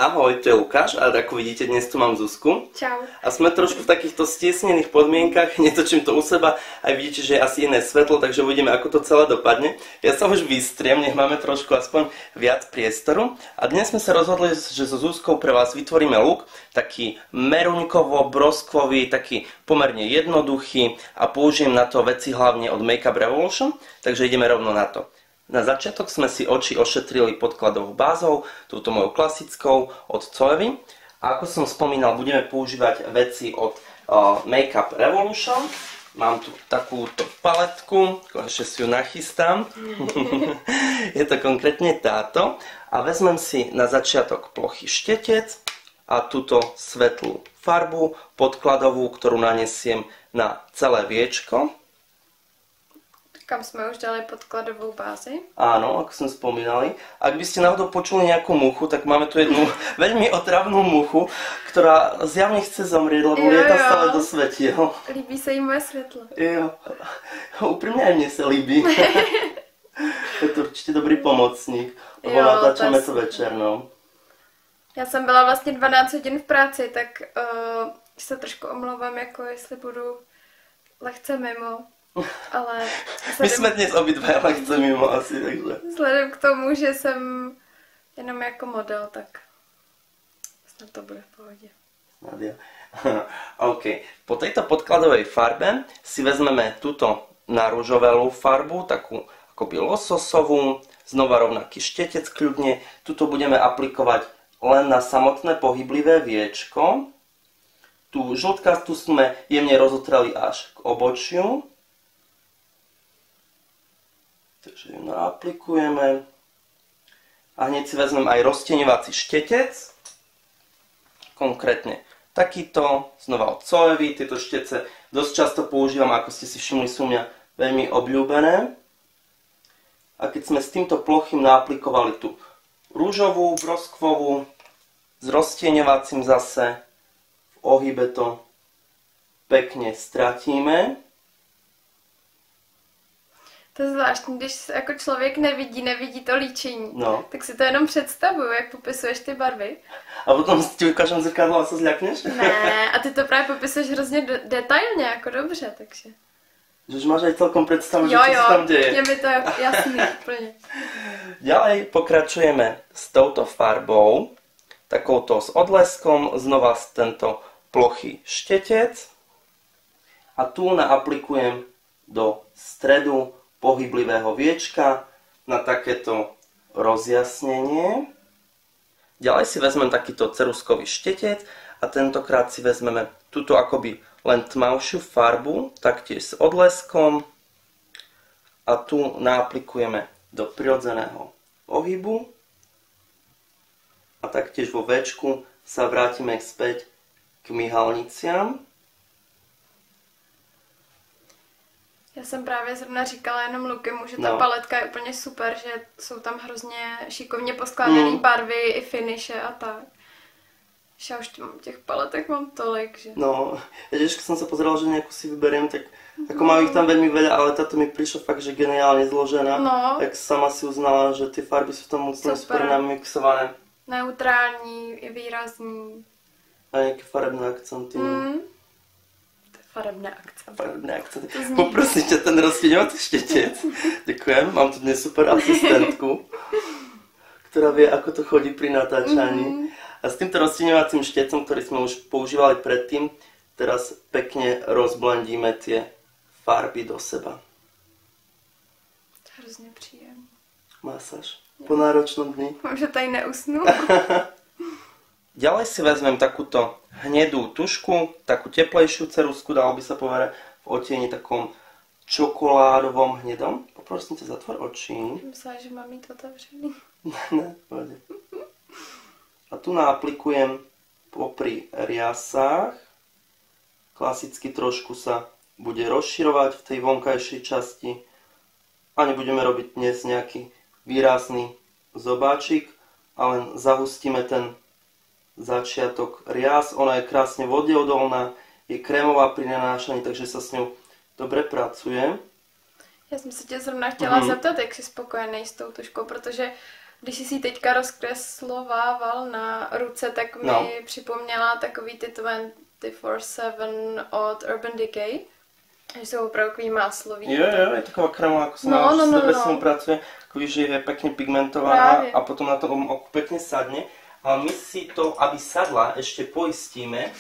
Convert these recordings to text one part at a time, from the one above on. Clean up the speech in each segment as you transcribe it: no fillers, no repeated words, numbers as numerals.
Ahoj, to je Lukáš a ako vidíte, dnes tu mám Zuzku. Čau. A sme trošku v takýchto stiesnených podmienkach, netočím to u seba, aj vidíte, že je asi iné svetlo, takže uvidíme, ako to celé dopadne. Ja sa už vystriem, nech máme trošku aspoň viac priestoru. A dnes sme sa rozhodli, že so Zuzkou pre vás vytvoríme look, taký meruňkovo-broskvový, taký pomerne jednoduchý a použijem na to veci hlavne od Makeup Revolution, takže ideme rovno na to. Na začiatok sme si oči ošetrili podkladovou bázou, túto mojou klasickou od Zoevy. A ako som spomínal, budeme používať veci od Makeup Revolution. Mám tu takúto paletku, ešte si ju nachystám. Je to konkrétne táto. A vezmem si na začiatok plochý štetec a túto svetlú farbu podkladovú, ktorú nanesiem na celé viečko. Kam sme už dali podkladovú bázi. Áno, ako sme spomínali. Ak by ste náhodou počuli nejakú muchu, tak máme tu jednu veľmi otravnú muchu, ktorá zjavne chce zomrieť, lebo lieta stále do svetiel. Líbí sa im moje svetlo. Jo, úprimne aj mne sa líbí. Je to určite dobrý pomocník, lebo natáčame to večer, no. Já jsem byla vlastně 12 hodin v práci, tak se trošku omlouvám, jako jestli budu lehce mimo. Ale my jsme dnes obidva lehce mimo asi, takže. Vzhledem k tomu, že jsem jenom jako model, tak snad to bude v pohodě. Snad jo. OK. Po tejto podkladovej farbe si vezmeme túto naružovelú farbu, takú akoby lososovú, znova rovnaký štetec kľudne. Tuto budeme aplikovať len na samotné pohyblivé viečko. Tú žltkastú sme jemne rozotreli až k obočiu. Takže ju naaplikujeme. A hneď si vezmem aj roztieňovací štetec. Konkrétne takýto, znova od Zoevy. Tieto štece dosť často používam, ako ste si všimli, sú mňa veľmi obľúbené. A keď sme s týmto plochým naaplikovali tú rúžovú, broskvovú, s roztieňovacím zase, v ohybe to pekne stratíme. To je zvláštní, když jako člověk nevidí to líčení, no. Tak si to jenom představuju, jak popisuješ ty barvy. A potom si ti ukážem zrkadlo a se zľakneš? Ne, a ty to právě popisuješ hrozně detailně, jako dobře, takže. Že už máš aj celkom predstavu, že čo sa tam deje. Jo, mi to jasný, úplne. Ďalej pokračujeme s touto farbou, takouto s odleskom, znova tento plochý štetec. A tu naaplikujem do stredu pohyblivého viečka na takéto rozjasnenie. Ďalej si vezmem takýto ceruskový štetec a tentokrát si vezmeme túto akoby len tmavšiu farbu, taktiež s odleskom. A tu naaplikujeme do prirodzeného pohybu. A taktiež vo véčku sa vrátime späť k myhalniciam. Já jsem právě zrovna říkala jenom Lukimu, že ta paletka je úplně super, že jsou tam hrozně šikovně poskládané barvy i finishe a tak. Já už těch paletek mám tolik, že... No, když jsem se pozeral, že nějakou si vyberiem, tak jako mám ich tam veľmi veľa, ale táto mi prišla fakt, že geniálně zložená. No. Tak sama si uznala, že ty farby jsou tam moc super namixované. Neutrální, je výrazný. A nějaké farebné akcenty. Farebné akcenty. Farebné akcenty. Poprosím ťa ten roztieňovací štetec. Ďakujem, mám tu dnes super asistentku, ktorá vie, ako to chodí pri natáčaní. A s týmto roztieňovacím štetcom, ktorý sme už používali predtým, teraz pekne rozblendíme tie farby do seba. Hrozně příjemný. Masáž. Po náročnom dni. Mám, že tady neusnu. Ďalej si vezmem takúto hnedú tušku, takú teplejšiu ceruzku, dalo by sa povedať, v odtieni takom čokoládovom hnedom. Poprosím ťa, zatvor oči. Myslela, že mám mít otevřený. Ne, pohode. A tu naaplikujem popri riasách. Klasicky trošku sa bude rozširovať v tej vonkajšej časti. A nebudeme robiť dnes nejaký výrazný zobáčik, a len zahustíme ten začiatok rias. Ona je krásne vodeodolná, je krémová pri nanášaní, takže sa s ňou dobre pracuje. Já jsem se tě zrovna chtěla zeptat, jak jsi spokojený s tou tuškou, protože Když jsi si teďka rozkreslovával na ruce, tak mi připomněla takový ty 24/7 od Urban Decay. Že jsou opravdu takový máslový. Jo, je taková krema, jako se s nebesnou pracuje, takový, že je pekne pigmentovaná a potom na tom oku pekne sadne. Ale my si to, aby sadla, ešte poistíme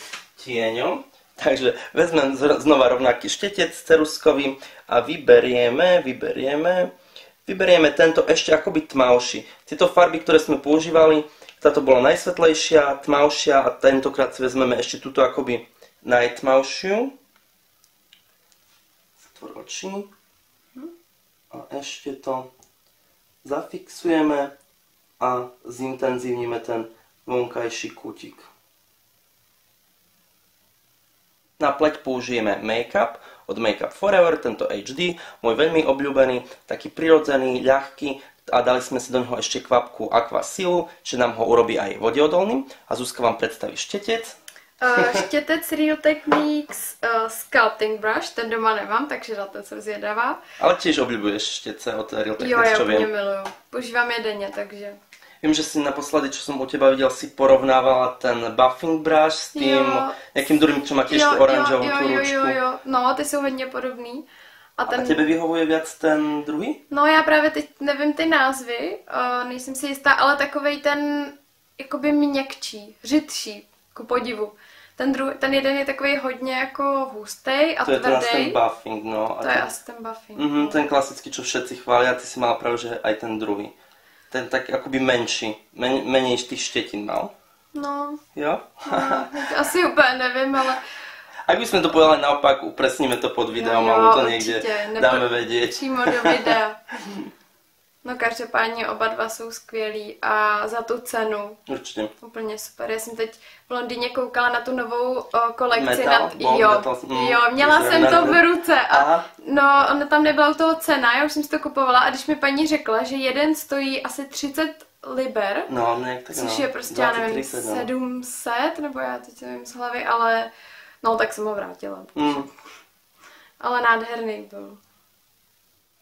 tieňom. Takže vezmem znova rovnaký štetec ceruskový a vyberieme tento ešte akoby tmavší. Tieto farby, ktoré sme používali, táto bola najsvetlejšia, tmavšia a tentokrát si vezmeme ešte túto akoby najtmavšiu. Zatvor oči. A ešte to zafixujeme a zintenzívnime ten vonkajší kútik. Na pleť použijeme Make-up od Make-up Forever, tento HD, môj veľmi obľúbený, taký prirodzený, ľahký a dali sme si do neho ešte kvapku Aqua Silu, že nám ho urobí aj vodeodolným. A Zuzka vám predstaví štetec. Štětec Real Techniques Sculpting Brush, ten doma nemám, takže na ten jsem zvědavá. Ale tiež obľúbuješ štetce od Real Techniques, jo, čo viem. Jo, ja miluju. Používám je denně, takže... Viem, že si naposledy, čo som u teba videl, si porovnávala ten buffing brush s tým nejakým druhým, čo má tiež tú oranžovú tú ručku. Jo, no, ty jsou hodně podobný. A tebe vyhovuje viac ten druhý? No, já právě teď nevím ty názvy, nejsem si jistá, ale takovej ten jakoby měkčí, řidší, ku podivu. Ten jeden je takový hodně jako hustej a tvrdý. To je ten buffing, no. To je asi ten buffing. Ten klasický, čo všetci chvália, ty si mala pravdu, že aj ten druhý. Ten tak akoby menší, menej tých štetín mal. No. Jo? No, asi úplně nevím, ale... Ak by sme to povedali naopak, upresníme to pod videom, alebo to niekde dáme vedieť. Přímo do videa. No každopádně oba dva jsou skvělí a za tu cenu. Určitě. Úplně super. Já jsem teď v Londýně koukala na tu novou kolekci. Měla jsem to v ruce. No, ona tam nebyla u toho cena, já už jsem si to kupovala a když mi paní řekla, že jeden stojí asi 30 liber, což je prostě, já nevím, 700, nebo já teď nevím z hlavy, ale no, tak jsem ho vrátila. Ale nádherný byl.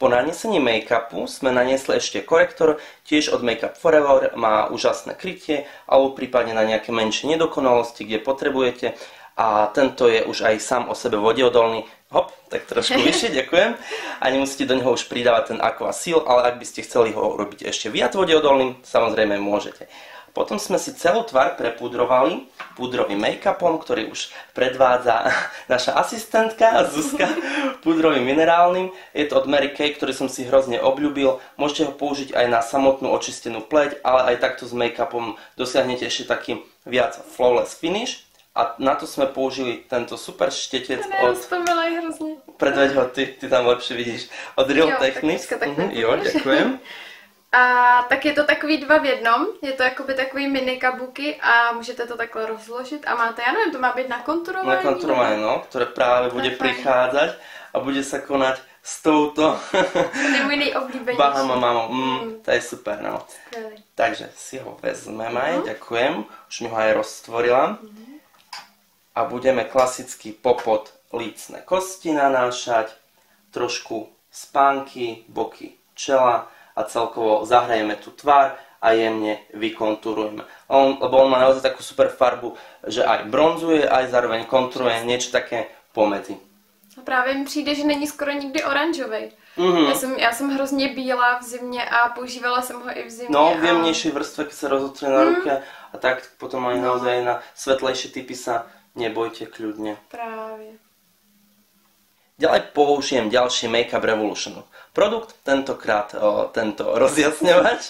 Po nanesení make-upu sme naniesli ešte korektor, tiež od Make-up Forever, má úžasné krytie, alebo prípadne na nejaké menšie nedokonalosti, kde potrebujete. A tento je už aj sám o sebe vodeodolný. Hop, tak trošku vyššie, ďakujem. A nemusíte do neho už pridávať ten Aqua Seal, ale ak by ste chceli ho robiť ešte viac vodeodolným, samozrejme môžete. Potom sme si celú tvár prepudrovali pudrovým make-upom, ktorý už predvádza naša asistentka Zuzka, pudrovým minerálnym. Je to od Mary Kay, ktorý som si hrozne obľúbil. Môžete ho použiť aj na samotnú očistenú pleť, ale aj takto s make-upom dosiahnete ešte taký viac flawless finish. A na to sme použili tento super štetec od... Predveď ho, ty tam lepšie vidíš. Od Real Techniques. Jo, ďakujem. A tak je to takový 2 v 1, je to jakoby takový mini kabuky a můžete to takhle rozložit a máte, já nevím, to má být na konturování. Na konturování, no, ktoré práve bude prichádzať a bude sa konať s touto Bahama mamou. To je super, no. Skvělý. Takže si ho vezmeme, ďakujem, už mi ho aj roztvorila. A budeme klasicky popod lícne kosti nanášať, trošku spánky, boky čela, a celkovo zahrajeme tú tvár a jemne vykonturujeme. Lebo on má naozaj takú super farbu, že aj bronzuje, aj zároveň konturuje, niečo také pomedzi. A právě mi přijde, že není skoro nikdy oranžovej. Já jsem hrozně bílá v zimě a používala jsem ho i v zimě. No, v jemnejšej vrstve, keď sa rozotrie na ruke a tak potom aj naozaj na svetlejšie typy sa nebojte kľudne. Právě. Ďalej použijem ďalší Make-up Revolution produkt, tentokrát tento rozjasňovač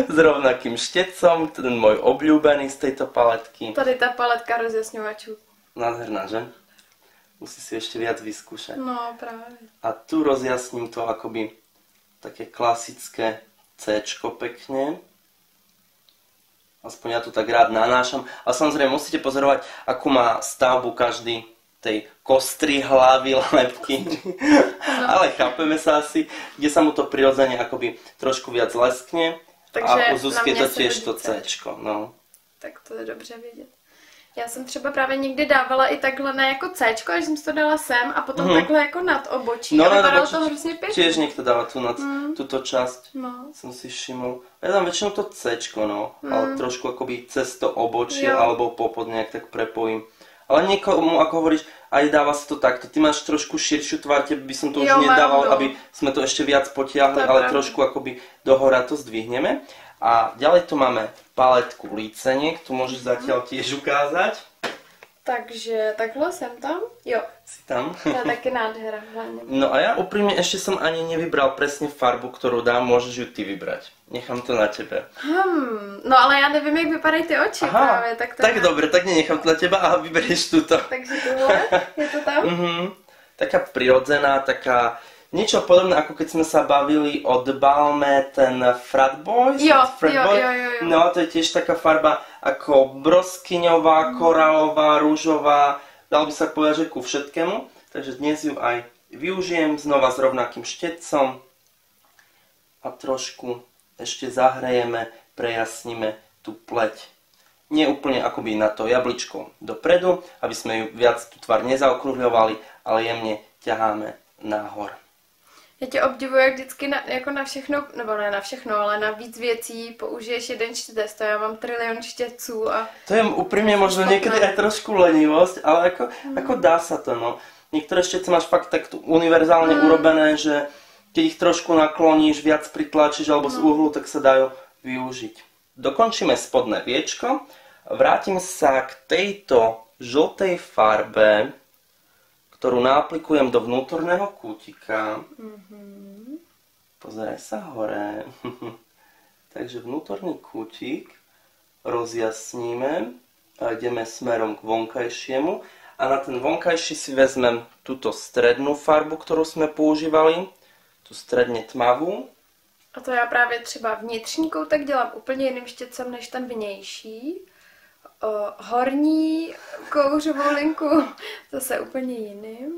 s rovnakým štetcom, ten môj obľúbený z tejto paletky. Tady tá paletka rozjasňovačů. Nádherná, že? Musí si ešte viac vyskúšať. No, práve. A tu rozjasním to akoby také klasické C-čko pekne. Aspoň ja to tak rád nanášam. A samozrejme musíte pozorovať, akú má stavbu každý tej kostry, hlavy, lepky. No. Ale chápeme sa asi, kde sa mu to prirodzene akoby trošku viac leskne. Takže a u Zuzky je to tiež to C-čko. No. Tak to je dobře vědět. Já jsem třeba právě někdy dávala i takhle na jako Cčko, až jsem to dala sem a potom takhle jako nad obočí. No, a vypadalo to hrozně pěkně. Tiež niekto dáva tu nad túto časť, som si všimol. Ja dám väčšinou to Cčko, no, ale trošku akoby cez to obočie alebo popod nejak tak prepojím. Ale niekomu, ako hovoríš, aj dáva sa to takto. Ty máš trošku širšiu tvár, tebe by som to už nedával, aby sme to ešte viac potiahli, ale trošku akoby dohora to zdvihneme. A ďalej tu máme paletku líceniek, tu môžeš zatiaľ tiež ukázať. Takže takhle jsem tam. Jo. Si tam. To je taky nádhera hlavně. No a ja úprimne ešte som ani nevybral presne farbu, ktorú dám, môžeš ju ty vybrať. Nechám to na tebe. No ale já nevím, jak vypadají ty oči právě. Tak dobre, tak nenechám to na teba a vyberieš túto. Takže tohle, je to tam? Taká prirodzená, taká... Niečo podobné, ako keď sme sa bavili o balme ten Frat Boys. Jo. No, to je tiež taká farba ako broskyňová, koralová, rúžová. Dalo by sa povedať, že ku všetkému. Takže dnes ju aj využijem znova s rovnakým štecom. A trošku ešte zahrejeme, prejasníme tú pleť. Nie úplne akoby na to jabličko dopredu, aby sme ju viac tú tvár nezaokrúhľovali, ale jemne ťaháme nahor. Já tě obdivuji, jak vždycky jako na všechno, nebo ne na všechno, ale na víc věcí použiješ jeden štec, to já mám trilion štětců a... To je úprimne možno niekedy aj trošku lenivosť, ale ako dá sa to, no. Niektoré štece máš fakt tak univerzálne urobené, že keď ich trošku nakloníš, viac pritlačíš alebo z uhlu, tak sa dajú využiť. Dokončíme spodné viečko, vrátim sa k tejto žltej farbe, ktorú naaplikujem do vnútorného kútika. Pozeraj sa hore. Takže vnútorný kútik rozjasníme a ideme smerom k vonkajšiemu. A na ten vonkajší si vezmem túto strednú farbu, ktorú sme používali. Tu stredne tmavú. A to já právě třeba vnitřní koutek dělám úplně jiným štětcem než ten vnější. Horní kouřovou linku zase úplně jiným.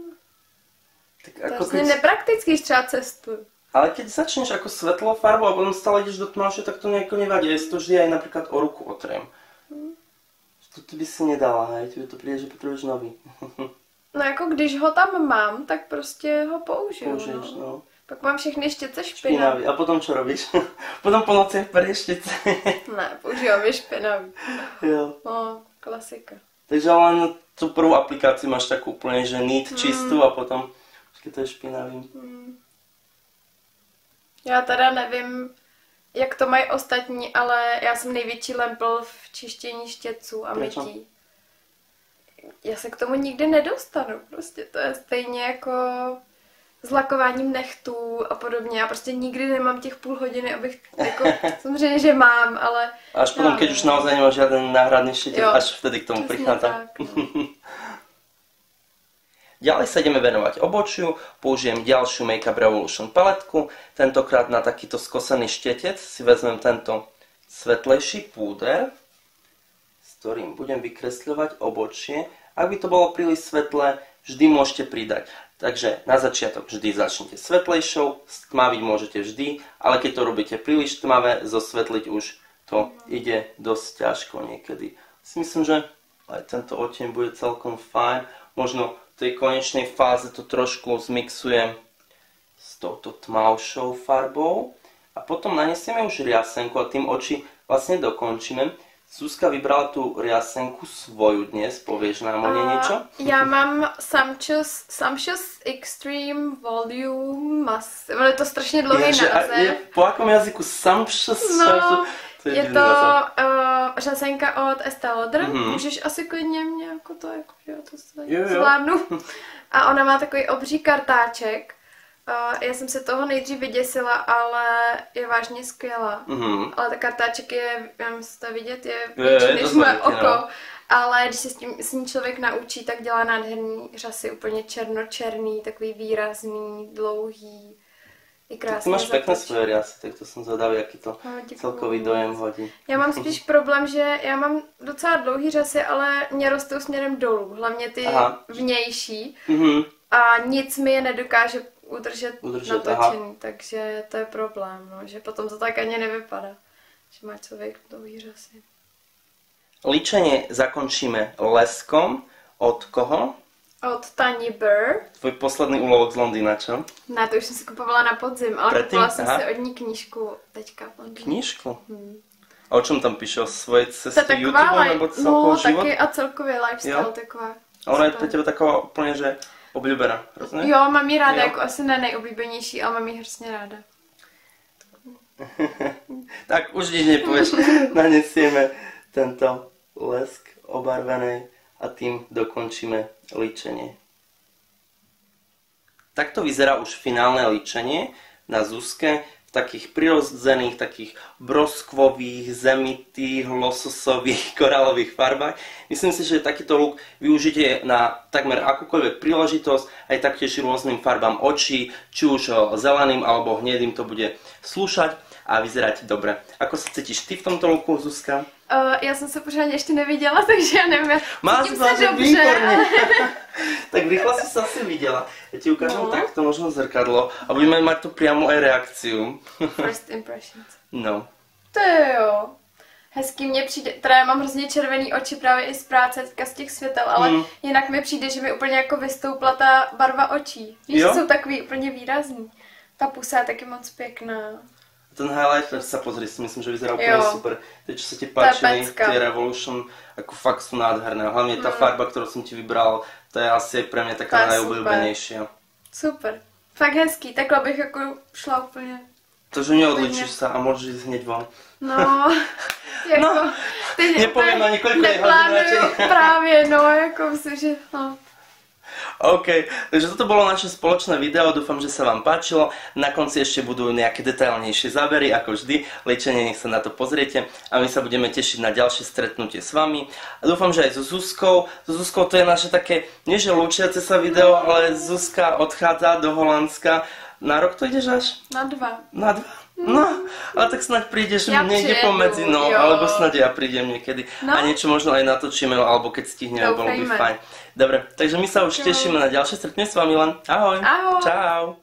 Tak to je vlastně nepraktický, když třeba cestuju. Ale keď začneš ako svetlou farbou a potom stále ideš do tmavšie, tak to nejako nevadí. Ja si to vždy aj napríklad o ruku otriem. To by si nedala, hej? Ti to príde, že potrebuješ nový. No jako když ho tam mám, tak prostě ho použiju. Použiješ, no. Pak mám všechny štětce špinavý. A potom čo robíš? Potom po nociach perieš štětce? Ne, používám je špinavý. Jo. No, klasika. Takže len tú prvú aplikáciu máš takú úplne, že neat, čistú a potom keď to je špinavý. Já teda nevím, jak to mají ostatní, ale já jsem největší lempl v čištění štětců a mytí. Já se k tomu nikdy nedostanu, prostě to je stejně jako s lakováním nechtů a podobně. Já prostě nikdy nemám těch půl hodiny, abych, jako, samozřejmě, že mám, ale... Až potom, keď už naozaj nemáš žiaden náhradný štítek, až vtedy k tomu prichádza. Ďalej sa ideme venovať obočiu, použijem ďalšiu Makeup Revolution paletku, tentokrát na takýto skosený štetec si vezmem tento svetlejší púder, s ktorým budem vykresľovať obočie. Ak by to bolo príliš svetlé, vždy môžete pridať. Takže na začiatok vždy začnite svetlejšou, stmaviť môžete vždy, ale keď to robíte príliš tmavé, zosvetliť už to ide dosť ťažko niekedy. Si myslím, že aj tento odtieň bude celkom fajn. Možno v tej konečnej fáze to trošku zmixujem s touto tmavšou farbou. A potom nanesieme už riasenku a tým oči vlastne dokončíme. Zuzka vybrala tú riasenku svoju dnes, povieš nám o nej niečo? Já mám Sumptuous Extreme Volume Mask. Je to strašně dlouhý název. Po akom jazyku Sumptuous? No, je to řasenka od Estée Lauder. Můžeš asi klidně mě jako to, jako, že já to zvládnu. A ona má takový obří kartáček. Já jsem se toho nejdřív vyděsila, ale je vážně skvělá. Ale ta kartáček je, já myslím to vidět, je větší než moje oko. No. Ale když se s ní člověk naučí, tak dělá nádherný řasy, úplně černočerný, takový výrazný, dlouhý. Ty máš pekné svoje riasy, tak to som zvedavý, aký to celkový dojem hodí. Já mám spíš problém, že já mám docela dlouhý řasy, ale mě rostou směrem dolů, hlavně ty vnější. A nic mi je nedokáže udržet natočený, takže to je problém, no, že potom to tak ani nevypadá, že má člověk dlouhý řasy. Líčenie zakončíme leskom od koho? Od Tani Burr. Tvoj posledný úlovok z Londýna, čo? Ne, to už jsem si kupovala na podzim, ale kupovala jsem si od ní knížku teďka v Londýně. Knížku? A o čom tam píše? O svojej ceste to YouTube nebo celkovo život? Taky a celkově lifestyle taková. A ona je pro tebe taková úplně, že oblíbená, hrozně? Jo, mám ji ráda, jako asi ne nejoblíbenější, ale mám ji hrozně ráda. Tak už nič nepovieš, nanesieme tento lesk obarvený a tým dokončíme líčenie. Takto vyzerá už finálne líčenie na Zuzke v takých prirodzených, takých broskvových, zemitých, lososových, korálových farbách. Myslím si, že takýto look využite na takmer akúkoľvek príležitosť, aj taktiež rôznym farbám očí, či už zeleným alebo hnedým to bude slúšať a vyzerať dobre. Ako sa cítiš ty v tomto looku, Zuzka? Já jsem se pořádně ještě neviděla, takže já nevím. Máš se výborně. Tak rýchlo si sa asi viděla. Ja ti ukážem takto možno zrkadlo a budeme mať tu priamo aj reakciu. First impressions. No. To jo. Hezký mně přijde, teda já mám hrozně červený oči právě i z práce, teďka z těch světel, ale jinak mi přijde, že mi úplně jako vystoupla ta barva očí. Víš, jsou takový úplně výrazný. Ta pusa je taky moc pěkná. Ten highlighter sa pozri, si myslím, že vyzerá úplne super. Tie, čo sa ti páči, tie Revolution, ako fakt sú nádherné. Hlavne tá farba, ktorú som ti vybral, to je asi pre mňa taká najobľúbenejšia. Super. Fakt hezký, takhle bych jako šla úplně. Takže neodličíš sa a môžeš ísť hneď von. No, jako... No, nepoviem ani koľko je hodín radšej. Právě, no, jako myslím, že... No. OK, takže toto bolo naše spoločné video, dúfam, že sa vám páčilo. Na konci ešte budú nejaké detailnejšie zábery, ako vždy. Líčenie, nech sa na to pozriete a my sa budeme tešiť na ďalšie stretnutie s vami. A dúfam, že aj so Zuzkou. So Zuzkou to je naše také, nie že lúčiace sa video, ale Zuzka odchádza do Holandska. Na rok to ideš až? Na 2. Na 2? No, ale tak snáď prídeš niekde pomedzi, no, alebo snáď ja prídem niekedy. No. A niečo možno aj natočíme, alebo keď stihneme, bolo by fajn. Dobre, takže my sa už tešíme na ďalšie stretnutie s vami len. Ahoj. Ahoj. Čau.